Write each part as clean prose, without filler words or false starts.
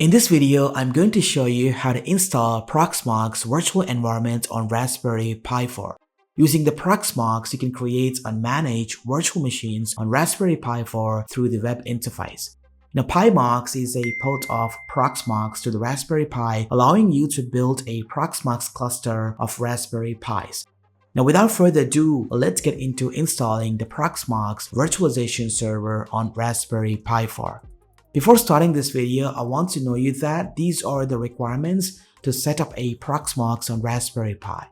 In this video, I'm going to show you how to install ProxMox virtual environment on Raspberry Pi 4. Using the ProxMox, you can create and manage virtual machines on Raspberry Pi 4 through the web interface. Now, PiMox is a port of ProxMox to the Raspberry Pi, allowing you to build a ProxMox cluster of Raspberry Pis. Now, without further ado, let's get into installing the ProxMox virtualization server on Raspberry Pi 4. Before starting this video, I want to know you that these are the requirements to set up a ProxMox on Raspberry Pi.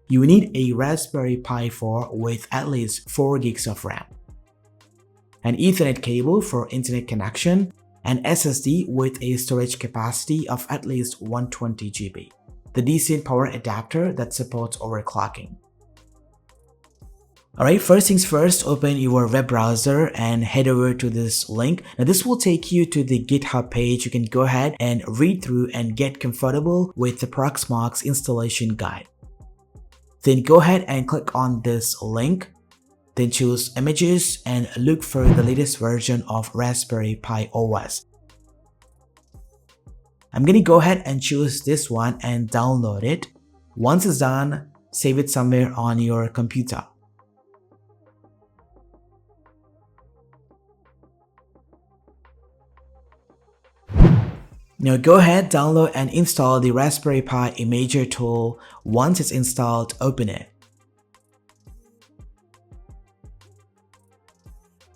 You need a Raspberry Pi 4 with at least 4 gigs of RAM, an Ethernet cable for internet connection, an SSD with a storage capacity of at least 120 GB, the decent power adapter that supports overclocking. Alright, first things first, open your web browser and head over to this link. Now this will take you to the GitHub page. You can go ahead and read through and get comfortable with the ProxMox installation guide. Then go ahead and click on this link. Then choose images and look for the latest version of Raspberry Pi OS. I'm going to go ahead and choose this one and download it. Once it's done, save it somewhere on your computer. Now go ahead, download and install the Raspberry Pi Imager tool. Once it's installed, open it.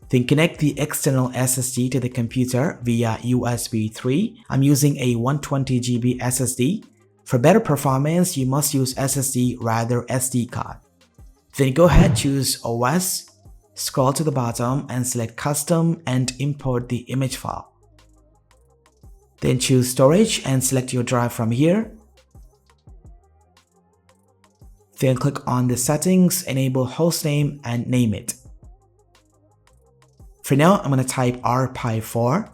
Then connect the external SSD to the computer via USB 3. I'm using a 120 GB SSD. For better performance, you must use SSD rather SD card. Then go ahead, choose OS, scroll to the bottom and select Custom and import the image file. Then choose Storage and select your drive from here. Then click on the settings, enable hostname and name it. For now, I'm going to type rpi4.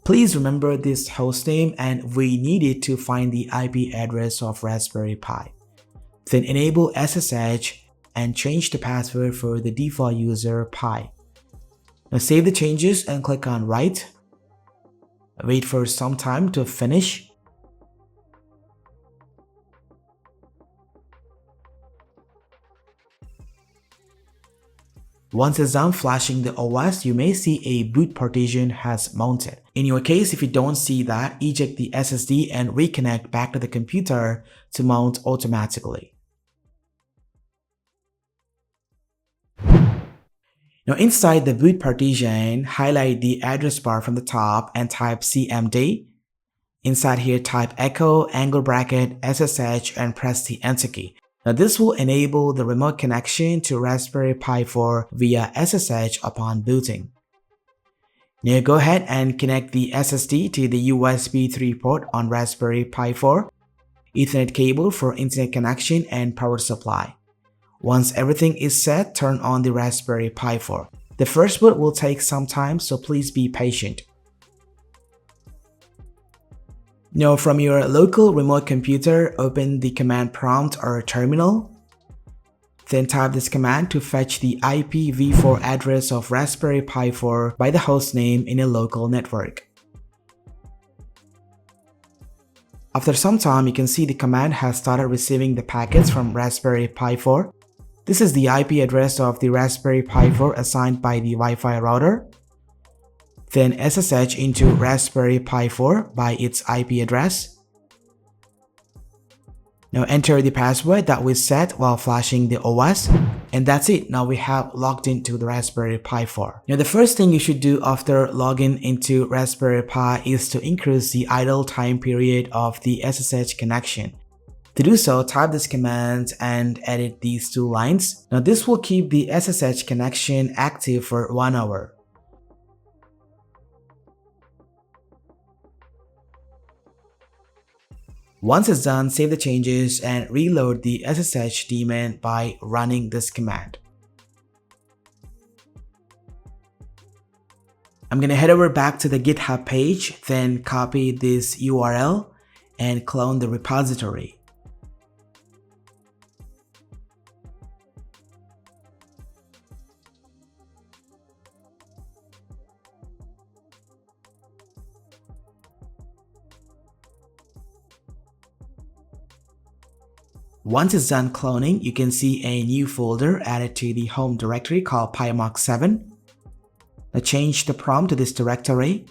Please remember this hostname and we need it to find the IP address of Raspberry Pi. Then enable SSH and change the password for the default user Pi. Now save the changes and click on Write. Wait for some time to finish. Once it's done flashing the OS, you may see a boot partition has mounted. In your case, if you don't see that, eject the SSD and reconnect back to the computer to mount automatically. Now inside the boot partition, highlight the address bar from the top and type cmd. Inside here, type echo, angle bracket, SSH and press the enter key. Now this will enable the remote connection to Raspberry Pi 4 via SSH upon booting. Now go ahead and connect the SSD to the USB 3 port on Raspberry Pi 4, Ethernet cable for internet connection and power supply. Once everything is set, turn on the Raspberry Pi 4. The first boot will take some time, so please be patient. Now from your local remote computer, open the command prompt or terminal. Then type this command to fetch the IPv4 address of Raspberry Pi 4 by the host name in a local network. After some time, you can see the command has started receiving the packets from Raspberry Pi 4. This is the IP address of the Raspberry Pi 4 assigned by the Wi-Fi router. Then SSH into Raspberry Pi 4 by its IP address. Now enter the password that we set while flashing the OS. And that's it. Now we have logged into the Raspberry Pi 4. Now the first thing you should do after logging into Raspberry Pi is to increase the idle time period of the SSH connection. To do so, type this command and edit these two lines. Now this will keep the SSH connection active for 1 hour. Once it's done, save the changes and reload the SSH daemon by running this command. I'm going to head over back to the GitHub page, then copy this URL and clone the repository. Once it's done cloning, you can see a new folder added to the home directory called PiMox 7. Now change the prompt to this directory.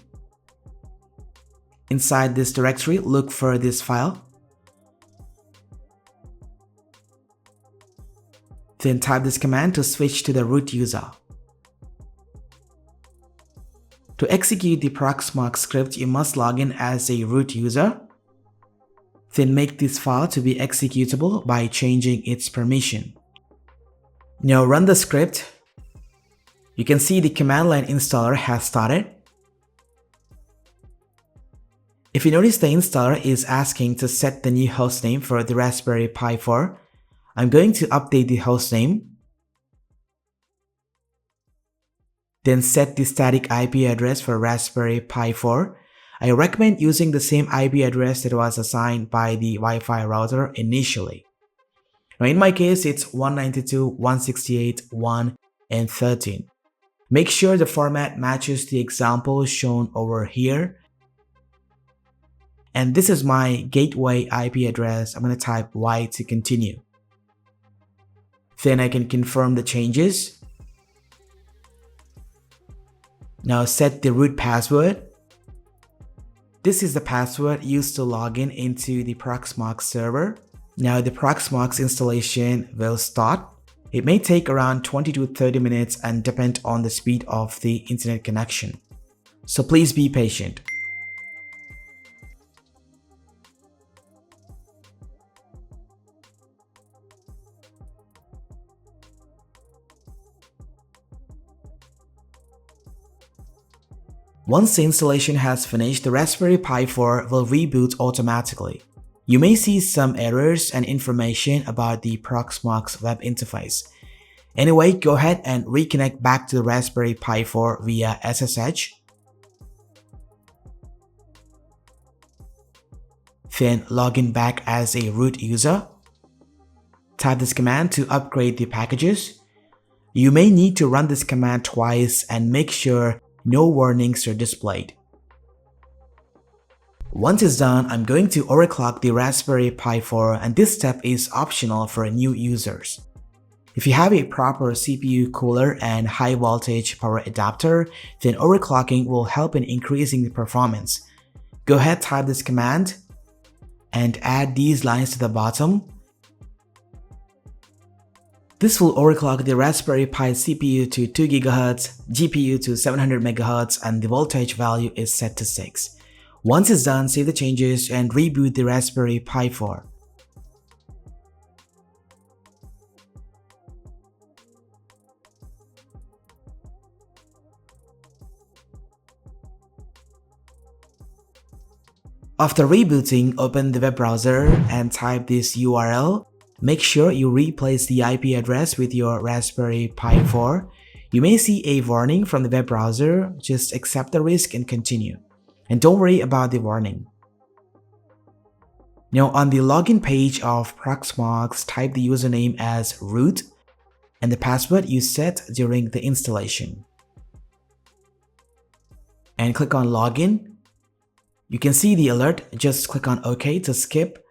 Inside this directory, look for this file. Then type this command to switch to the root user. To execute the ProxMox script, you must log in as a root user. Then make this file to be executable by changing its permission. Now run the script. You can see the command line installer has started. If you notice, the installer is asking to set the new hostname for the Raspberry Pi 4. I'm going to update the hostname. Then set the static IP address for Raspberry Pi 4. I recommend using the same IP address that was assigned by the Wi-Fi router initially. Now in my case, it's 192.168.1 and 13. Make sure the format matches the example shown over here. And this is my gateway IP address. I'm going to type Y to continue. Then I can confirm the changes. Now set the root password. This is the password used to log in into the ProxMox server. Now the ProxMox installation will start. It may take around 20 to 30 minutes and depend on the speed of the internet connection. So please be patient. Once the installation has finished, the Raspberry Pi 4 will reboot automatically. You may see some errors and information about the ProxMox web interface. Anyway, go ahead and reconnect back to the Raspberry Pi 4 via SSH. Then log in back as a root user. Type this command to upgrade the packages. You may need to run this command twice and make sure no warnings are displayed. Once it's done, I'm going to overclock the Raspberry Pi 4, and this step is optional for new users. If you have a proper CPU cooler and high voltage power adapter, then overclocking will help in increasing the performance. Go ahead, type this command and add these lines to the bottom. This will overclock the Raspberry Pi CPU to 2 GHz, GPU to 700 MHz, and the voltage value is set to 6. Once it's done, save the changes and reboot the Raspberry Pi 4. After rebooting, open the web browser and type this URL. Make sure you replace the IP address with your Raspberry Pi 4. You may see a warning from the web browser. Just accept the risk and continue. And don't worry about the warning. Now on the login page of ProxMox, type the username as root and the password you set during the installation. And click on login. You can see the alert. Just click on OK to skip.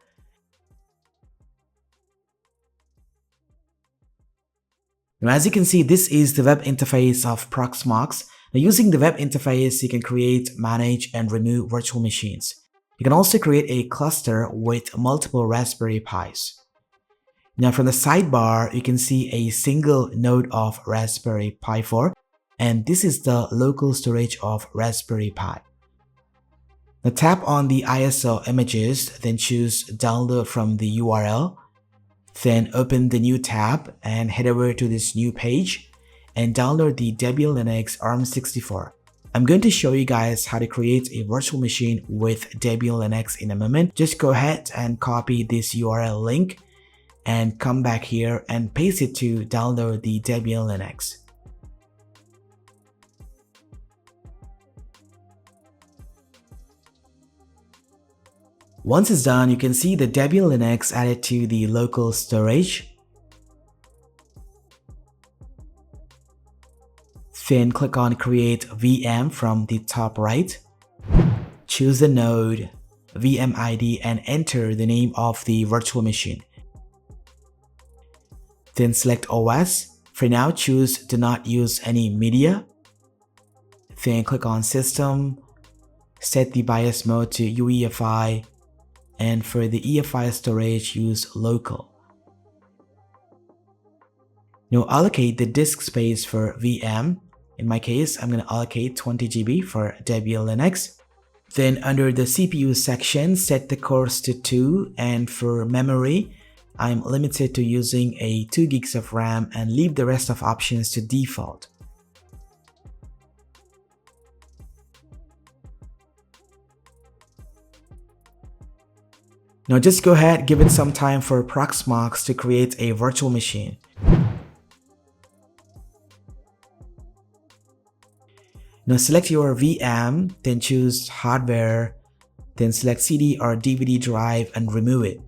Now as you can see, this is the web interface of ProxMox. Now using the web interface, you can create, manage, and remove virtual machines. You can also create a cluster with multiple Raspberry Pis. Now from the sidebar, you can see a single node of Raspberry Pi 4, and this is the local storage of Raspberry Pi. Now tap on the ISO images, then choose download from the URL. Then open the new tab and head over to this new page and download the Debian Linux ARM64. I'm going to show you guys how to create a virtual machine with Debian Linux in a moment. Just go ahead and copy this URL link and come back here and paste it to download the Debian Linux. Once it's done, you can see the Debian Linux added to the local storage. Then click on Create VM from the top right. Choose the node, VM ID, and enter the name of the virtual machine. Then select OS. For now, choose Do Not Use Any Media. Then click on System. Set the BIOS mode to UEFI. And for the EFI storage, use Local. Now allocate the disk space for VM. In my case, I'm going to allocate 20 GB for Debian Linux. Then under the CPU section, set the cores to 2, and for memory, I'm limited to using a 2 gigs of RAM and leave the rest of options to default. Now just go ahead, give it some time for ProxMox to create a virtual machine. Now select your VM, then choose Hardware, then select CD or DVD drive and remove it.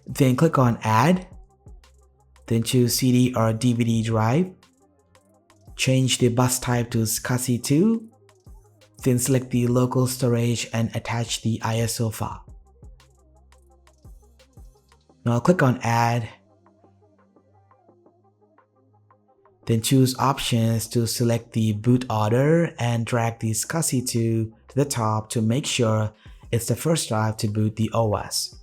Then click on Add, then choose CD or DVD drive. Change the bus type to SCSI2, then select the local storage and attach the ISO file. Now click on Add, then choose Options to select the boot order and drag the SCSI2 to the top to make sure it's the first drive to boot the OS.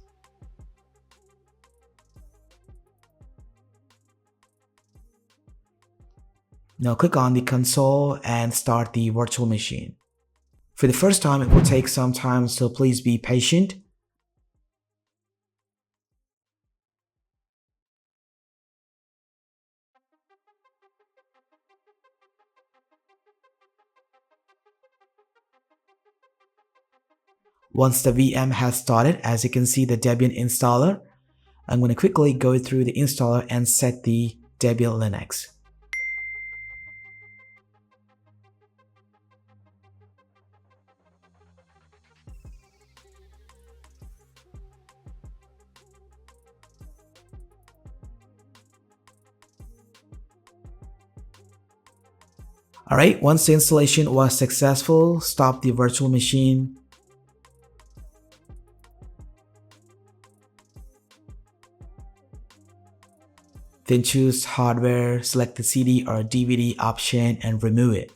Now click on the console and start the virtual machine. For the first time, it will take some time, so please be patient. Once the VM has started, as you can see the Debian installer, I'm going to quickly go through the installer and set the Debian Linux. Alright, once the installation was successful, stop the virtual machine. Then choose Hardware, select the CD or DVD option and remove it.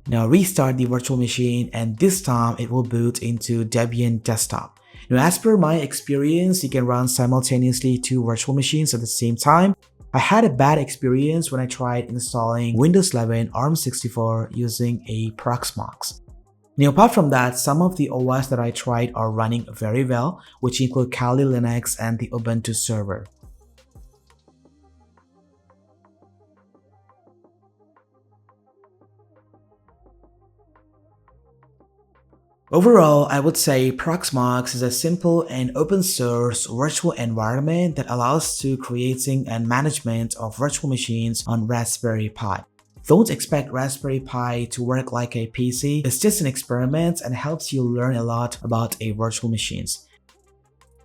Now restart the virtual machine, and this time it will boot into Debian Desktop. Now as per my experience, you can run simultaneously 2 virtual machines at the same time. I had a bad experience when I tried installing Windows 11 ARM64 using a ProxMox. Now apart from that, some of the OS that I tried are running very well, which include Kali Linux and the Ubuntu server. Overall, I would say ProxMox is a simple and open source virtual environment that allows to creating and management of virtual machines on Raspberry Pi. Don't expect Raspberry Pi to work like a PC. It's just an experiment and helps you learn a lot about a virtual machines.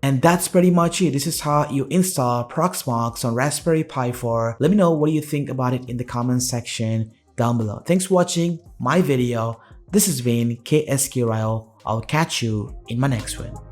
And that's pretty much it. This is how you install ProxMox on Raspberry Pi 4. Let me know what you think about it in the comment section down below. Thanks for watching my video. This has been KSK Ryle. I'll catch you in my next one.